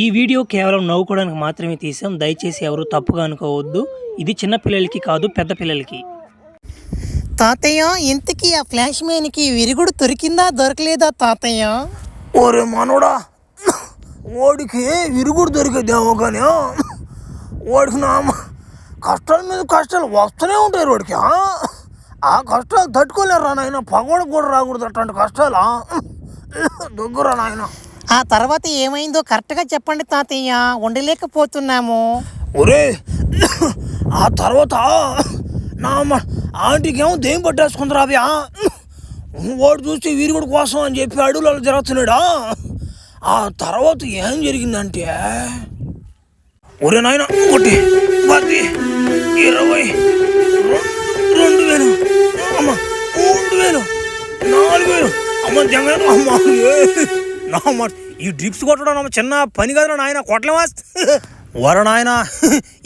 ఈ వీడియో కేవలం నవ్వుకోవడానికి మాత్రమే తీసాం. దయచేసి ఎవరు తప్పుగా అనుకోవద్దు. ఇది చిన్న పిల్లలకి కాదు, పెద్ద పిల్లలకి. తాతయ్య, ఇంతకీ ఆ ఫ్లాష్ మ్యాన్కి విరుగుడు దొరికిందా దొరకలేదా తాతయ్య? ఓరే మనోడా, వాడికి విరుగుడు దొరికేదేమో కానీ వాడికి నా కష్టాల మీద కష్టాలు వస్తూనే ఉంటాయి. వాడికి ఆ కష్టాలు తట్టుకోలేరు నాయన. పగోడికి కూడా రాకూడదు అట్లాంటి కష్టాలు. దగ్గర నాయన. ఆ తర్వాత ఏమైందో కరెక్ట్గా చెప్పండి తాతయ్య, ఉండలేకపోతున్నాము. ఒరే, ఆ తర్వాత నా ఆంటీకి ఏమో దేం పట్టేసుకుంది రాబియా. వాడు చూస్తే విరుగుడు కోసం అని చెప్పి అడుగులలో జరుగుతున్నాడా. ఆ తర్వాత ఏం జరిగిందంటే, ఒరే నాయన, 1 10 20 2000 అమ్మ 3000 4000 అమ్మ జంగ అమ్మ. ఈ డ్రిప్స్ కొట్టడం అమ్మ చిన్న పని కదా నాయన, కొట్టలేమా? వర నాయన,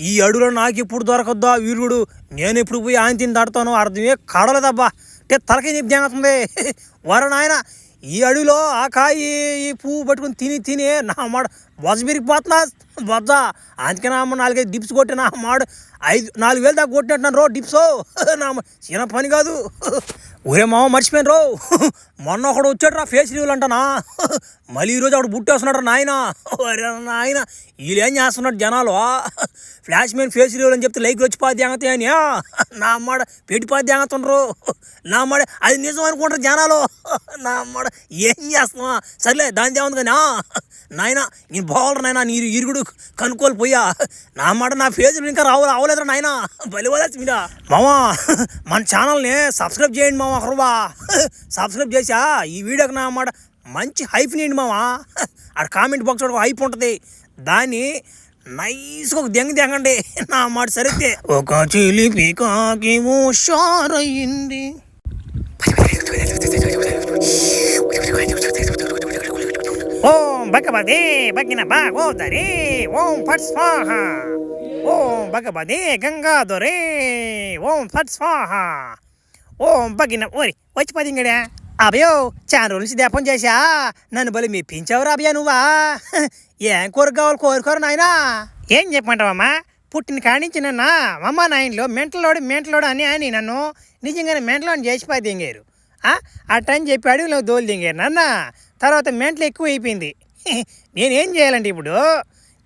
ఈ అడుగులో నాకు ఎప్పుడు దొరకద్దా వీరుడు. నేను ఎప్పుడు పోయి ఆయన తిని దాటుతాను అర్థమే కాడలేదబ్బా. అంటే తలకి నిప్పు జంగుతుంది. వర నాయన, ఈ అడవిలో ఆ కాయి ఈ పువ్వు పట్టుకుని తిని నా మాడ బొజ్జ విరిగిపోతున్నా బొజ్జ. అందుకే నా అమ్మ 4-5 డిప్స్ కొట్టి నా మాడు 4,000 దాకా కొట్టినట్టున్నాను రో డిప్స్. నా చిన్న పని కాదు. ఒరే మామ, మర్చిపోయాను రో. మొన్న ఒకడు వచ్చాడు రా ఫేస్ రివ్యూలు అంటానా. మళ్ళీ ఈరోజు అక్కడ బుట్టేస్తున్నాడు నాయన. నాయన వీళ్ళు ఏం చేస్తున్నాడు జనాలు. ఫ్లాష్ మ్యాన్ ఫేస్ రివ్యూలు అని చెప్తే లైక్లు వచ్చి పాద్యాంగతే అని నా అమ్మాడ పెట్టి పాద్యాంగతుండ్రు. నా అమ్మాడ అది నిజం అనుకుంటారు జనాలు. నా అమ్మాడ ఏం చేస్తున్నా. సర్లే దాని దేముంది కానీ నాయన, నేను బాగుండ్రు నాయన. నీరు ఇరుగుడు కనుక్కోలిపోయా. నా అమ్మాట నా ఫేస్ ఇంకా రావలేదురా నాయన. బలివదాల్సి మీరా మామా. మన ఛానల్ని సబ్స్క్రైబ్ చేయండి మామ. ఒకరువా సబ్స్క్రైబ్ చేసా ఈ వీడియోకి నా అమ్మాట మంచి హైప్ నేయండి మామా. అక్కడ కామెంట్ బాక్స్ ఒక హైప్ ఉంటుంది, దాన్ని నైస్గా ఒక దెంగండి నా మాట. సరితే ఒక చిలిపి కాకి హుషారయ్యింది. ఓం భగవదే భగిన భాగోదరే ఓం ఫట్ స్వాహ. ఓం భగవదే గంగాధరే ఓం ఫట్ స్వాహ. ఓం భగిన ఓరి వచ్చి పదింగడా. అభయో, చాలా రోజుల నుంచి దీపం చేశా. నన్ను బలి మెప్పించావురా అభయ నువ్వా. ఏం కోరిక కావాలి కోరుకోరు నాయనా. ఏం చెప్పమంటావమ్మా, పుట్టిన కాడి నుంచి నన్న అమ్మ నాయనలో మెంటలోడు అని నన్ను నిజంగానే మెంటలోని చేసిపోయి దింగారు. అట్టని చెప్పి అడుగులో దోలు దింగారు నన్న. తర్వాత మెంటలు ఎక్కువ అయిపోయింది. నేనేం చేయాలంటే ఇప్పుడు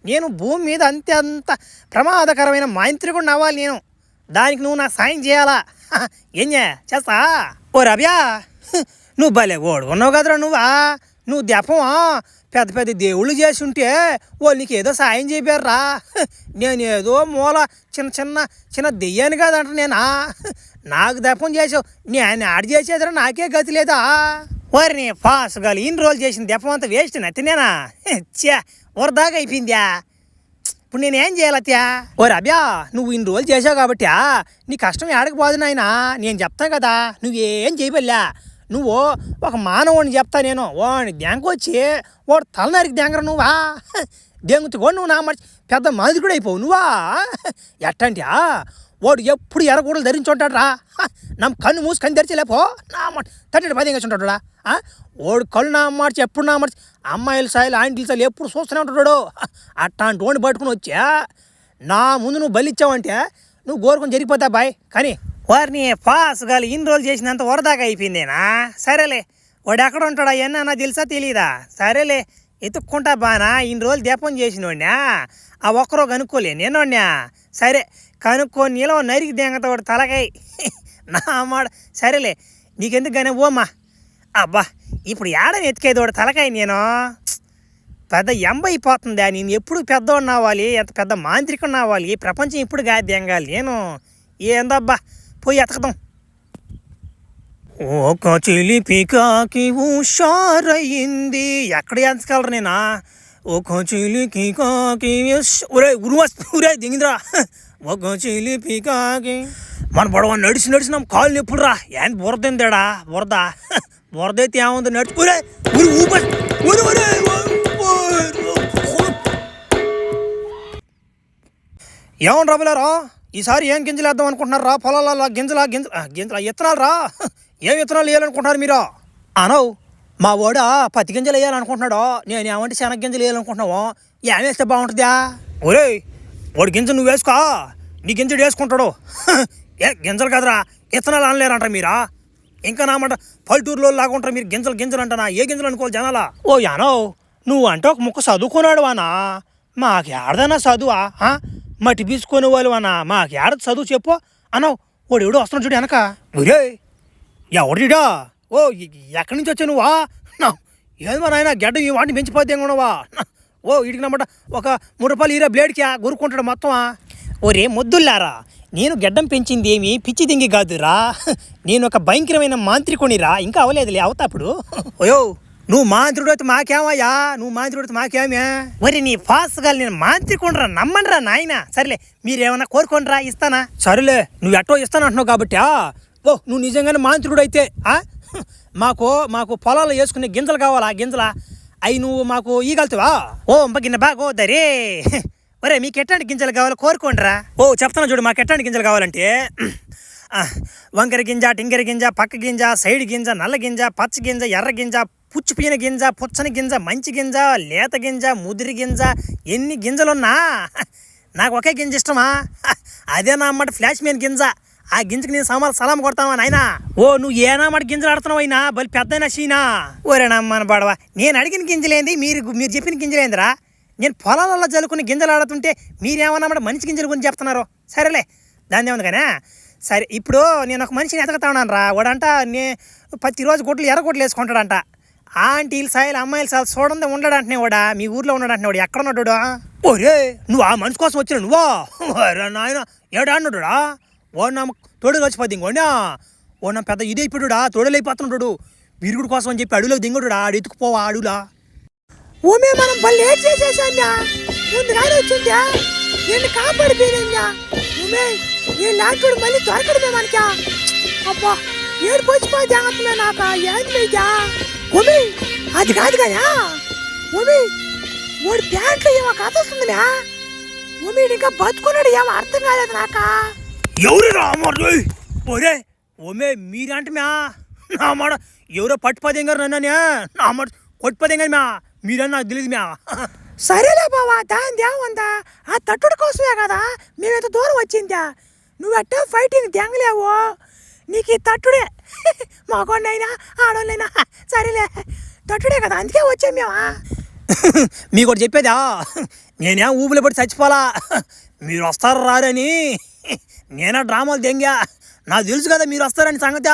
నేను భూమి మీద అంత ప్రమాదకరమైన మంత్రికుడు అవ్వాలి నేను. దానికి నువ్వు నాకు సాయం చేయాలా. ఏం చేస్తా? ఓ రబ్యా, నువ్వు భలే ఓడుకున్నావు కదరా నువ్వు దీపమా పెద్ద దేవుళ్ళు చేసి ఉంటే వాళ్ళు నీకు ఏదో సాయం చేయబారా. నేనేదో మూల చిన్న దెయ్యాన్ని కాదంట నేనా. నాకు దీపం చేసావు, నేను ఆడ చేసేదిరా నాకే గతి లేదా. వారిని ఫాస్ట్గా ఇన్ని రోజులు చేసిన దీపం అంతా వేస్ట్ నచ్చినేనా. వరదాగా అయిపోయిందా. ఇప్పుడు నేనేం చేయాలత్యా? ఓరే అబ్యా, నువ్వు ఇన్ని రోజులు చేసావు కాబట్టి నీ కష్టం ఏడకపోదు నాయనా. నేను చెప్తాను కదా, నువ్వేం చేయబల్లా. నువ్వు ఒక మానవుని చెప్తా నేను. వాడిని దెంకొచ్చి వాడు తలనరికి దెంగరా నువ్వా. దెంగుతుకోండి నువ్వు నా మర్చి పెద్ద మాది కూడా అయిపోవు నువ్వా. ఎట్టంటే వాడు ఎప్పుడు ఎర్రగూడలు ధరించుంటాడు రా. నా కన్ను మూసి కన్ను తెరిచలేపో నా మాట 30 ఉంటాడు రా. వాడు కళ్ళు నా మార్చి ఎప్పుడు నా మార్చి అమ్మాయిల సాయిలు ఆంటీల సాయిలు ఎప్పుడు చూస్తూనే ఉంటాడు. అట్లాంటి వాడిని పట్టుకుని వచ్చా నా ముందు నువ్వు బలిచ్చావంటే నువ్వు గోరుకొని జరిగిపోతా బాయ్. కానీ వారిని ఫాస్ట్గా ఇన్ని రోజులు చేసినంత వరదాకా అయిపోయిందేనా. సరేలే, వాడు ఎక్కడ ఉంటాడా ఎన్నా తెలుసా తెలీదా. సరేలే, ఎత్తుక్కుంటా బానా. ఇన్ని రోజులు దీపం చేసినోడ్నా ఆ ఒక్కరో కనుక్కోలే నేనోడ్నా. సరే కనుక్కొని నీలో నరికి దెంగత వాడు తలకాయ నా మాట. సరేలే, నీకెందుకు కానీ ఓమ్మా. అబ్బా, ఇప్పుడు ఏడని ఎత్తుకేది వాడు తలకాయ. నేను పెద్ద అయిపోతుందా. నేను ఎప్పుడు పెద్దవాడిని అవ్వాలి, ఎంత పెద్ద మాంత్రికుడిని అవ్వాలి. ప్రపంచం ఇప్పుడు కాదు దెంగాలి నేను. ఏందబ్బా, పోయి ఎతకదాం. ఒక చిలిపి కాకి హుషారయ్యింది. ఎక్కడ ఎంతకలరు నేనా. ఒక చిలికి కాకి ఉరే దిగిందిరా. ఒక చిలిపి కాకి మన బడవ నడిచినాం కాళ్ళు ఎప్పుడు రా. ఏంటి బురదేందేడా బురద అయితే ఏముంది నడిచి ఏమన్నా రబులారా, ఈసారి ఏం గింజలు వేద్దాం అనుకుంటున్నారు రా పొలాల గింజల విత్తనాలు రా. ఏం విత్తనాలు వేయాలనుకుంటున్నారు మీరు అనవు. మా వాడు పత్తి గింజలు వేయాలనుకుంటున్నాడు, నేను ఏమంటే శనగ గింజలు వేయాలనుకుంటున్నావు, ఏం వేస్తే బాగుంటుందా? ఒరే వాడు గింజ నువ్వు వేసుకో, నీ గింజడు వేసుకుంటాడు. ఏ గింజలు కదరా, ఇత్తనాలు అనలేరంటారు మీరా? ఇంకా నామాట పల్లెటూరులో లాగా ఉంటారు మీరు, గింజలు గింజలు అంటానా? ఏ గింజలు అనుకోవాలి జనాలా? ఓ యానో నువ్వు అంటే ఒక ముక్క చదువుకున్నాడు అనా, మాకేడదన్నా చదువా? మట్టి పీసుకొని వాళ్ళు అన్నా, మాకేడ చదువు చెప్పు అన్నావు. వాడు ఎవడో వస్తున్నాడు చూడు వెనక. ఒరే ఎవడిడా? ఓ ఎక్కడి నుంచి వచ్చా నువ్వా? ఏది మా నాయన గడ్డ ఈ వాటిని పెంచిపోతే కొనవా? ఓ వీడికి నమ్మట ఒక 3 రూపాయలు ఈరా బ్లేడ్కి గురుకుంటాడు మొత్తమా? ఓరే ముద్దుల్లారా, నేను గడ్డం పెంచింది ఏమి పిచ్చి దింగి కాదురా, నేను ఒక భయంకరమైన మాంత్రికునిరా. ఇంకా అవలేదులే, అవుతాప్పుడు. ఓయో నువ్వు మాంత్రుడు అయితే మాకేమయ్యా, నువ్వు మాంత్రుడు అయితే మాకేమే? మరి నీ ఫాస్ట్గా నేను మాంత్రికుండ్రా, నమ్మండిరా నాయన. సరేలే మీరేమన్నా కోరుకోండిరా, ఇస్తానా? సరేలే నువ్వు ఎట్టో ఇస్తాను అంటున్నావు కాబట్టి ఓ నువ్వు నిజంగానే మాంత్రుడు అయితే మాకు పొలాలు వేసుకునే గింజలు కావాలా? గింజలా అవి నువ్వు మాకు ఈగలుతావా? ఓ గిన్నె బాగో దరే. ఒరే మీకు ఎట్లాంటి గింజలు కావాలో కోరుకోండిరా. ఓ చెప్తాను చూడు, మాకు ఎట్లాంటి గింజలు కావాలంటే వంకర గింజ, టింగర గింజ, పక్క గింజ, సైడ్ గింజ, నల్ల గింజ, పచ్చ గింజ, ఎర్ర గింజ, పుచ్చిపోయిన గింజ, పుచ్చని గింజ, మంచి గింజ, లేత గింజ, ముదిరి గింజ, ఎన్ని గింజలున్నా నాకు ఒకే గింజ ఇష్టమా? అదే నా అమ్మట ఫ్లాష్ మ్యాన్ గింజ. ఆ గింజకి నేను సలాం కొడతావా నాయనా? ఓ నువ్వు ఏనా మాట గింజలు ఆడుతున్నావు అయినా బలి పెద్దయినా షీనా? ఓరేనమ్మన బాడవా, నేను అడిగిన గింజలేంది, మీరు చెప్పిన గింజలేందిరా? నేను పొలాలలో జల్లుకుని గింజలు ఆడుతుంటే మీరేమన్నా మనిషి గింజల గురించి చెప్తున్నారు. సరేలే దాన్ని ఏముంది కానీ. సరే ఇప్పుడు నేను ఒక మనిషిని ఎతకతా ఉన్నాను రా. వాడంట ప్రతిరోజు గుడ్లు ఎర్రగుడ్లు వేసుకుంటాడంట. ఆంటీలు సాయిలు అమ్మాయిలు సార్ చూడండి ఉండడంటే వాడా, మీ ఊర్లో ఉండడంటే వాడు ఎక్కడ ఉన్నాడు? ఓరే నువ్వు ఆ మనిషి కోసం వచ్చిన నువ్వా? నాయన ఏడా అన్నాడుడా? ఓ నా తోడులు వచ్చిపోద్ది ఇంకోండి. ఓ నా పెద్ద ఇదే అయిపోయాడుడా, తోడులు అయిపోతున్నాడు. విరుగుడు కోసం అని చెప్పి అడుగులో దింగుడుడా, ఆడు ఎత్తుకుపోవా అడుగులా. ఓమే మనం బల్ లేట్ చేసేసాంగా, ముందు రాని వచ్చిందా నేను కాపాడిపోయినా. ఓమే నేను లాంటి మళ్ళీ దొరకడమే మనకా. అబ్బా ఏడు పోసిపోయి జాగ్రత్తమే నాక ఏంది మీకా. ఓమే అది కాదు కదా ఓమే, వాడు ప్యాంట్లో ఏమో కథ వస్తుందినా. ఓమే ఇంకా బతుకున్నాడు, ఏమో అర్థం కాలేదు నాక. ఎవరు రామరు? ఒరే ఓమే మీరంటే మ్యా నా మాట ఎవరో పట్టుపదేం గారు నన్ను నా మాట కొట్టుపదేం గారు మ్యా, మీరని నాకు తెలియదు మ్యా. సరేలే బావా, దాని దేవందా ఆ తట్టుడు కోసమే కదా మేమెంత దూరం వచ్చిందా. నువ్వెట్టా ఫైటింగ్ దెంగలేవు, నీకు ఈ తట్టుడే. మాకొండైనా ఆడోళ్ళైనా సరేలే తట్టుడే కదా, అందుకే వచ్చాం మేమా. మీకు ఒకటి చెప్పేదా, నేనే ఊబులు పడి చచ్చిపోలా, మీరు వస్తారు రారని నేనే డ్రామాలు దెంగా. నాకు తెలుసు కదా మీరు వస్తారని సంగతి.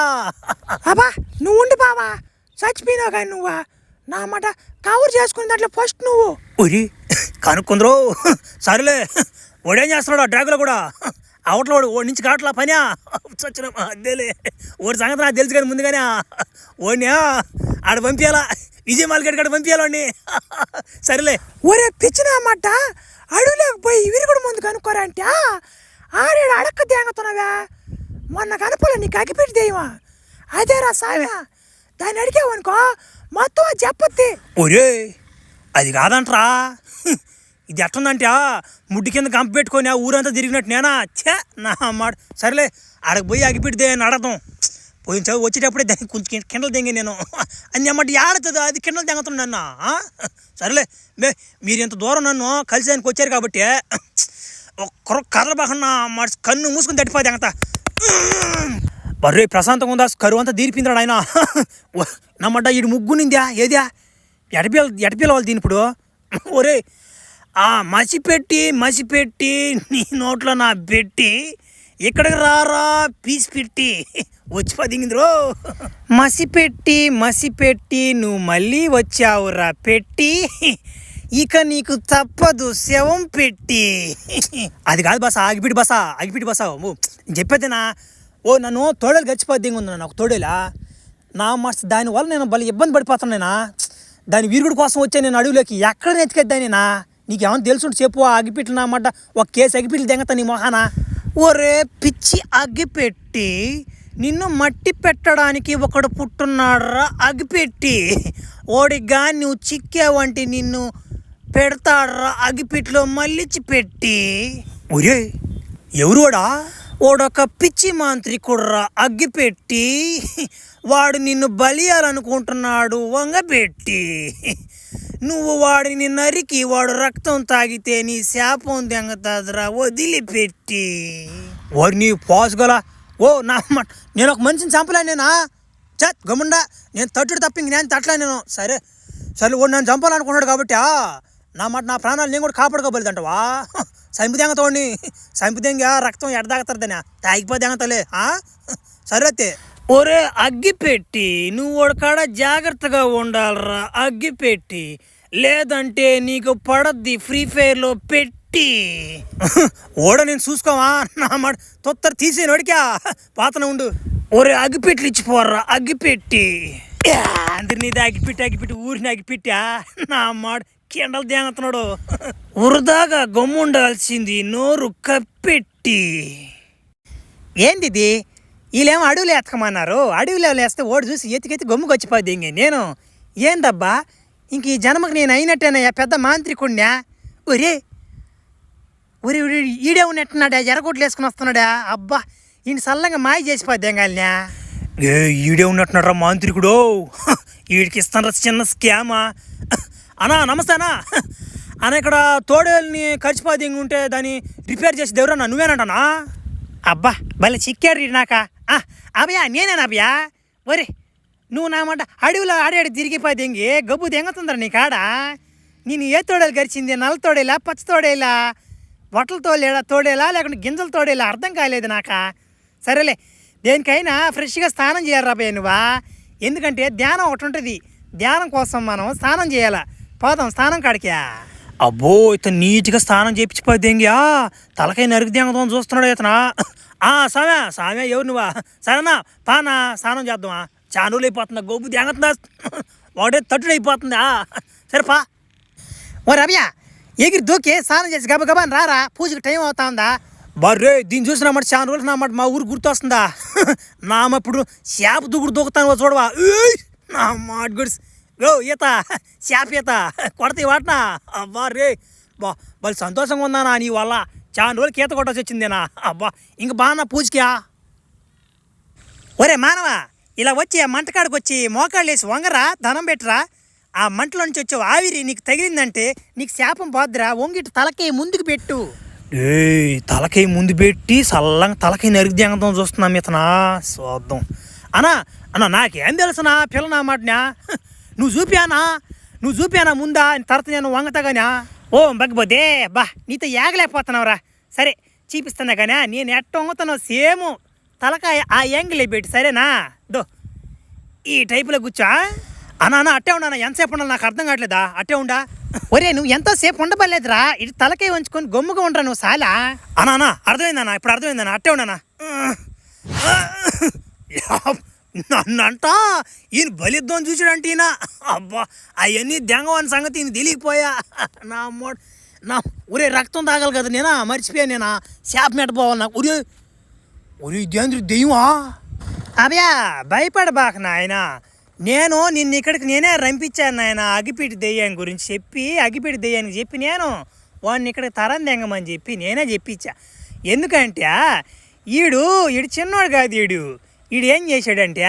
అబ్బా నువ్వు ఉండి బావా, చచ్చిపోయినావు కానీ నువ్వా నా మాట కవర్ చేసుకుని దాంట్లో ఫస్ట్ నువ్వు. ఒరి కనుక్కుందరు. సరేలే వాడేం చేస్తున్నాడు డ్రాగులో కూడా అవట్లో ఓడి నుంచి కావట్లా పని చచ్చిన అదేలే. ఓడి సంగతి నాకు తెలుసు కానీ ముందుగానే ఓడిని ఆడ పంపించాలా, విజయ్ మాల్గడ్ కాడ పంపించాలండి. సరేలే ఒరే పిచ్చిన అన్నమాట, అడుగులేకపోయి విరుగుడు ముందు కనుక్కోరా అంటే ఆడేడు అడక్క తేంగుతున్నావా. మొన్న కనుపలే నీకు అగిపెట్టి దేయమా, అదేరా సావ్యా. దాన్ని అడిగావనుకో మొత్తం అది చెప్పొద్ది. ఒరే అది కాదంటరా, ఇది ఎట్టుందంటే ముడ్డి కింద కంప పెట్టుకొని ఆ ఊరంతా తిరిగినట్టు నేనా ఛే నా మాట. సరేలే ఆడకు పోయి అగిపెడితే అని అడగతాం. పోయిన చదువు వచ్చేటప్పుడే దాన్ని కొంచెం కిండలు తెంగి నేను అన్ని అమ్మటి ఆడుతుంది, అది కిండలు తెంగుతుంది అన్న. సరేలే మీరు ఇంత దూరం నన్ను కలిసేదానికి వచ్చారు కాబట్టి ఒక్కరు కర్ర బాగున్నా మాట కన్ను మూసుకుని తట్టిపోతే తెంగతా. బర్రే ప్రశాంతంగా ఉందా, కరువు అంతా తీరిపిందాడు ఆయన. నమ్మట ఈడు ముగ్గునిందా ఏదా ఎటపిల్ల వాళ్ళు దీని ఇప్పుడు. ఒరే ఆ మసిపెట్టి నీ నోట్లో నా పెట్టి ఇక్కడికి రారా పీసి పెట్టి వచ్చిపోదిందిరో. మసిపెట్టి నువ్వు మళ్ళీ వచ్చావురా పెట్టి, ఇక నీకు తప్పదు శవం పెట్టి. అది కాదు బస, అగిపిటి బస చెప్పేదేనా. ఓ నన్ను తోడేలు గచ్చిపోద్ది ఉంది, నాకు తోడేలా నా మస్తు. దానివల్ల నేను భలే ఇబ్బంది పడిపోతున్నానేనా. దాని వీరుగుడు కోసం వచ్చా నేను అడవిలోకి, ఎక్కడ నెతికేద్దానేనా. నీకేమన్నా తెలుసుంటే చెప్పు. ఆ అగ్గిపెట్లు నా మాట ఒక కేసు అగ్గిపెట్లు దెంగతా నీ మొహానా. ఒరే పిచ్చి అగ్గిపెట్టి, నిన్ను మట్టి పెట్టడానికి ఒకడు పుట్టున్నాడ్రా అగ్గిపెట్టి. ఓడిగా నువ్వు చిక్కావంటి నిన్ను పెడతాడ్రా అగ్గిపెట్లో మళ్ళిచ్చి పెట్టి. ఒరే ఎవరు వాడా? ఓడొక పిచ్చి మాంత్రికుడ్రా అగ్గిపెట్టి. వాడు నిన్ను బలియాలనుకుంటున్నాడు వంగబెట్టి. నువ్వు వాడిని నరికి వాడు రక్తం తాగితే నీ శాపం దెంగతాదురా వదిలిపెట్టి. వాడు నీ పాసుగల ఓ నా మాట, నేను ఒక మనిషిని చంపలే నేనా? చత్ గమ్ముండా, నేను తట్టుడు తప్ప ఇంక నేను తట్టలే నేను. సరే సరే వాడు నన్ను చంపాలనుకున్నాడు కాబట్టి నా మాట నా ప్రాణాలు నేను కూడా కాపాడుకోబోలేదంటవా? సంపిదెంగతోడిని సంపిదెంగా రక్తం ఎడదాగతారదనా తాగిపోదెంగతలే. సరే ఒరే అగ్గిపెట్టి, నువ్వు వాడికాడ జాగ్రత్తగా ఉండాలరా అగ్గిపెట్టి, లేదంటే నీకు పడద్ది ఫ్రీ ఫైర్లో పెట్టి. ఓడ నేను చూసుకోవా నా మాట తొత్తర తీసేను అడికా పాతన ఉండు. ఒరే అగ్గిపెట్లు ఇచ్చిపోర్రా అగ్గిపెట్టి. అందరినీది అగ్గిపెట్టి ఊరిని అగ్గిపెట్టా నా మాట కిండలు దేంగతున్నాడు. వృధాగా గమ్ముండాల్సింది నోరు కప్పెట్టి. ఏందిది వీళ్ళేమో అడవులు ఎత్తకమన్నారు, అడవిలో వేస్తే ఓడి చూసి ఎత్తికెత్తి గమ్ముకు వచ్చిపోద్ది. ఇంక నేను ఏందబ్బా ఇంక ఈ జన్మకు నేను అయినట్టేనయ్యా పెద్ద మాంత్రికుణ్ణా. ఒరే ఒరే ఈడే ఉన్నట్టున్నాడా, ఎర్రగొడ్లు వేసుకుని వస్తున్నాడా? అబ్బా ఈయన సల్లంగా మాయ చేసిపోద్ది ఎంగాలినా. ఈడే ఉన్నట్టున్నారా మాంత్రికుడు, వీడికి ఇస్తాను చిన్న స్కామా. అన్నా నమస్తే అన్న, ఇక్కడ తోడేళ్ళని కలిసిపోద్ది ఉంటే దాన్ని రిపేర్ చేసి దేవురన్నా నువ్వేనంటనా? అబ్బా భలే చిక్కాడు నాక. అభయా నేనేనా అభయా? ఒరే నువ్వు నా మాట అడవిలో ఆడాడి తిరిగిపోయి దెంగి గబ్బు దెంగతుందరా నీ కాడ. నేను ఏ తోడేలు గరిచింది, నల్ల తోడేలా పచ్చ తోడేలా, బొట్టల తోడేలా లేకుంటే గింజల తోడేలా అర్థం కాలేదు నాక. సరేలే దేనికైనా ఫ్రెష్గా స్నానం చేయాలి రాబోయే నువ్వా, ఎందుకంటే ధ్యానం ఒకటి ఉంటుంది, ధ్యానం కోసం మనం స్నానం చేయాలా. పోదాం స్నానం కాడికా. అబ్బో ఇతను నీట్గా స్నానం చేయించిపోయి దెంగియా తలకై నరికి దెంగదాం చూస్తున్నాడు ఇతనా. సామ్యా ఎవరు నువ్వా? సరేనా పానా స్నానం చేద్దామా, చానులు అయిపోతుందా గోబు దెంగతుందా, ఒకటే తట్టుడు అయిపోతుందా. సరే పా. ఓ రమ్య ఎగిరి దూకి స్నానం చేసి గబగబాని రారా, పూజకి టైం అవుతా ఉందా. బర్రే దీన్ని చూసినామాట చాలా రోజులు నామాట మా ఊరు గుర్తొస్తుందా. నామప్పుడు చేప దూకుడు దూకుతాను చూడవా. నా మాట గుడిస్ ఓ ఈత చేప ఈత కొడతాయి వాటినా. అబ్బా రే బా వాళ్ళు సంతోషంగా ఉందానా నీ వల్ల, చాలా రోజులకి ఈత కొట్టాల్సి వచ్చిందేనా. అబ్బా ఇంక బాగా పూజకి. ఒరే మానవా ఇలా వచ్చి ఆ మంటకాడికి వచ్చి మోకాళ్ళు వేసి వంగరా, ధనం పెట్టరా. ఆ మంటలో నుంచి వచ్చే ఆవిరి నీకు తగిలిందంటే నీకు శాపం పోద్దురా. వంగిటి తలకాయ ముందుకు పెట్టు. తలకాయ ముందు పెట్టి సల్లంగా తలకాయ నరికి దింగదాం చూస్తున్నాం ఇతనా. చూద్దాం అన్నా నాకేం తెలుసునా పిల్ల నా మాటనా. నువ్వు చూపానా ముందా తర్వాత నేను వంగతాగానా. ఓ బగ్గిపోతే బా నీతో ఏగలేకపోతున్నావురా. సరే చూపిస్తున్నా కానీ నేను ఎట్ట వంగుతానో సేమ్ తలకాయ ఆ యాంగిల్ పెట్టి సరేనా. దో ఈ టైపులో కూర్చో. అన్నా అట్టే ఉన్నా, ఎంతసేపు ఉండాలి నాకు అర్థం కావట్లేదా. అట్టే ఉండా. ఒరే నువ్వు ఎంతోసేపు ఉండబడలేదురా, ఇటు తలకాయ వంచుకొని గమ్ముగా ఉండరా నువ్వు చాలా. అన్నా అర్థమైందన్నా, ఇప్పుడు అర్థమైందన్నా. అట్టే ఉన్నానా. నన్నంట ఈయన బలిద్దాం చూసాడంటే ఈయన. అబ్బా అవన్నీ దెంగవని సంగతి ఈయన తెలియకపోయా. నా ఒరే రక్తం తాగాలి కదా నేనా, మర్చిపోయా నేనా. చేప మెట్టపోవాలి నాకు. ఒరే ఇదేంద్ర దెయ్యమా. అబ్యా భయపడబాక నాయన, నేను నిన్ను ఇక్కడికి నేనే రంపించాను నాయన. అగ్గిపెట్టి దెయ్యం గురించి చెప్పి, అగ్గిపెట్టి దెయ్యానికి చెప్పి నేను వాడిని ఇక్కడికి తరం దెంగమని చెప్పి నేనే చెప్పించా. ఎందుకంటే ఈడు చిన్నోడు కాదు, ఈడు ఏం చేశాడంటే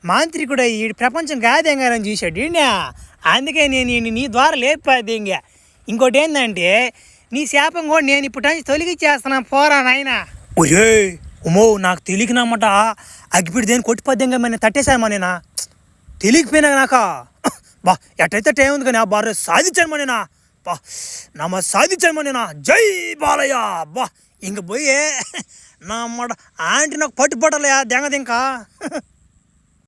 మాంత్రికుడు ఈడు ప్రపంచం కాదెంగారని చూశాడు ఈయన. అందుకే నేను నీ ద్వారా లేపాది ఇంకా. ఇంకోటి ఏంటంటే నీ శాపం కూడా నేను ఇప్పుడు నుంచి తొలగిచ్చేస్తున్నాను పోరా నాయన. ఒరే ఉమో నాకు తెలియకనమాట అగ్గిపెట్టి దేని కొట్టిపోద్దాం మరి తట్టేశాను మా నేనా. తెలియకపోయినా నాకా బా ఎట్టయితే టైం ఉంది కానీ బాగా సాధించాను మా నేనా. బా నమ్మ సాధించాను మా నేనా. జై బాలయ్య. బా ఇంక పోయే నా మాట ఆంటీ నాకు పట్టుపడలే దెంగది ఇంకా.